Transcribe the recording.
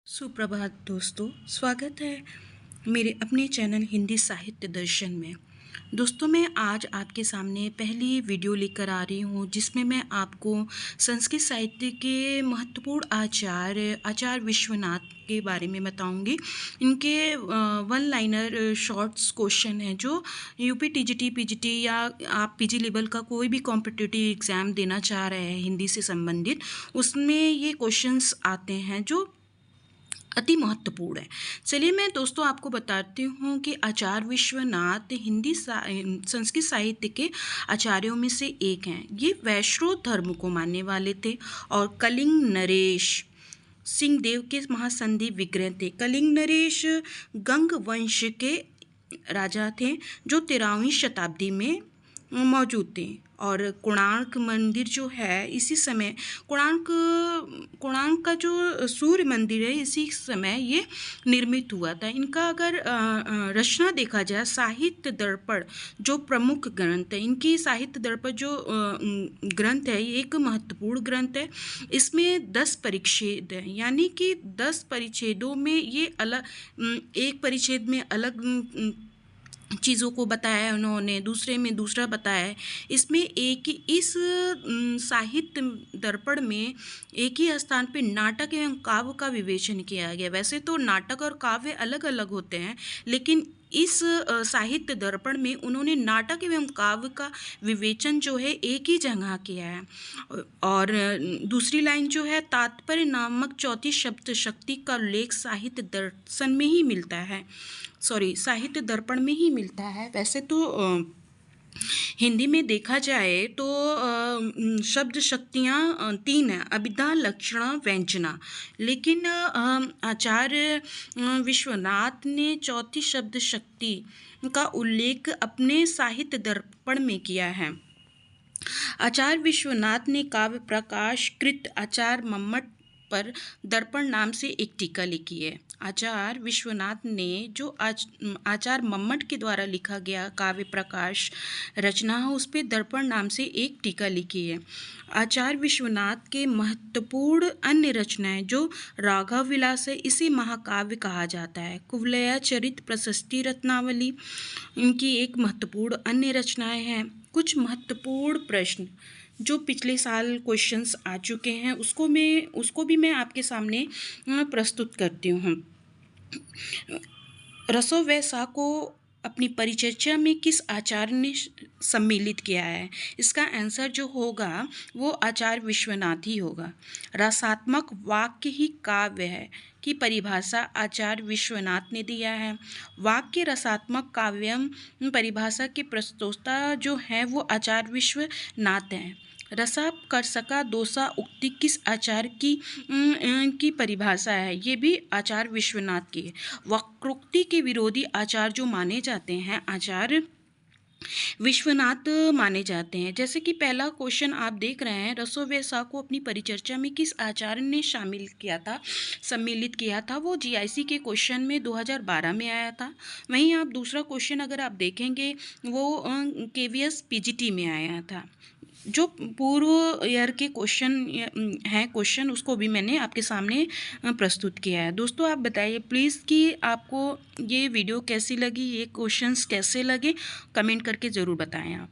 सुप्रभात दोस्तों, स्वागत है मेरे अपने चैनल हिंदी साहित्य दर्शन में। दोस्तों, मैं आज आपके सामने पहली वीडियो लेकर आ रही हूँ जिसमें मैं आपको संस्कृत साहित्य के महत्वपूर्ण आचार्य विश्वनाथ के बारे में बताऊंगी। इनके वन लाइनर शॉर्ट्स क्वेश्चन हैं जो यूपी टीजीटी पीजीटी या आप पीजी लेवल का कोई भी कॉम्पिटिटिव एग्ज़ाम देना चाह रहे हैं हिंदी से संबंधित, उसमें ये क्वेश्चंस आते हैं जो अति महत्वपूर्ण है। चलिए मैं दोस्तों आपको बताती हूँ कि आचार्य विश्वनाथ संस्कृत साहित्य के आचार्यों में से एक हैं। ये वैष्णव धर्म को मानने वाले थे और कलिंग नरेश सिंह देव के महासंधि विग्रह थे। कलिंग नरेश गंग वंश के राजा थे जो 13वीं शताब्दी में मौजूद थे। और कोणार्क मंदिर जो है इसी समय कोणार्क का जो सूर्य मंदिर है इसी समय ये निर्मित हुआ था। इनका अगर रचना देखा जाए, साहित्य दर्पण जो प्रमुख ग्रंथ है, इनकी साहित्य दर्पण जो ग्रंथ है ये एक महत्वपूर्ण ग्रंथ है। इसमें 10 परिच्छेद हैं, यानी कि 10 परिच्छेदों में ये अलग एक परिच्छेद में अलग चीज़ों को बताया है उन्होंने, दूसरे में दूसरा बताया है। इसमें इस साहित्य दर्पण में एक ही स्थान पे नाटक एवं काव्य का विवेचन किया गया। वैसे तो नाटक और काव्य अलग अलग होते हैं, लेकिन इस साहित्य दर्पण में उन्होंने नाटक एवं काव्य का विवेचन जो है एक ही जगह किया है। और दूसरी लाइन जो है, तात्पर्य नामक चौथी शब्द शक्ति का उल्लेख साहित्य दर्शन में ही मिलता है, साहित्य दर्पण में ही मिलता है। वैसे तो हिंदी में देखा जाए तो शब्द शक्तियाँ 3 हैं, अभिधा, लक्षणा, व्यंजना। लेकिन आचार्य विश्वनाथ ने चौथी शब्द शक्ति का उल्लेख अपने साहित्य दर्पण में किया है। आचार्य विश्वनाथ ने काव्य प्रकाश कृत आचार्य मम्मट पर दर्पण नाम से एक टीका लिखी है। आचार्य विश्वनाथ ने जो आचार्य मम्मट के द्वारा लिखा गया काव्य प्रकाश रचना है उस पर दर्पण नाम से एक टीका लिखी है। आचार्य विश्वनाथ के महत्वपूर्ण अन्य रचनाएं जो राघव विलास है इसे महाकाव्य कहा जाता है। कुवलया चरित, प्रशस्ति रत्नावली इनकी एक महत्वपूर्ण अन्य रचनाएं हैं। कुछ महत्वपूर्ण प्रश्न जो पिछले साल क्वेश्चंस आ चुके हैं उसको भी मैं आपके सामने प्रस्तुत करती हूँ। रसो व सा को अपनी परिचर्चा में किस आचार्य ने सम्मिलित किया है? इसका आंसर जो होगा वो आचार्य विश्वनाथ ही होगा। रसात्मक वाक्य ही काव्य है की परिभाषा आचार्य विश्वनाथ ने दिया है। वाक्य रसात्मक काव्यम परिभाषा की प्रस्तोता जो है वो आचार्य विश्वनाथ हैं। रसा कर सका दोसा उक्ति किस आचार्य की परिभाषा है? ये भी आचार्य विश्वनाथ की है। वक्रोक्ति के विरोधी आचार्य जो माने जाते हैं आचार्य विश्वनाथ माने जाते हैं। जैसे कि पहला क्वेश्चन आप देख रहे हैं, रसो व सा को अपनी परिचर्चा में किस आचार्य ने सम्मिलित किया था? वो जीआईसी के क्वेश्चन में 2012 में आया था। वहीं आप दूसरा क्वेश्चन अगर आप देखेंगे वो केवीएस पीजीटी में आया था। जो पूर्व ईयर के क्वेश्चन उसको भी मैंने आपके सामने प्रस्तुत किया है। दोस्तों, आप बताइए प्लीज़ कि आपको ये वीडियो कैसी लगी, ये क्वेश्चंस कैसे लगे, कमेंट करके ज़रूर बताएं आप।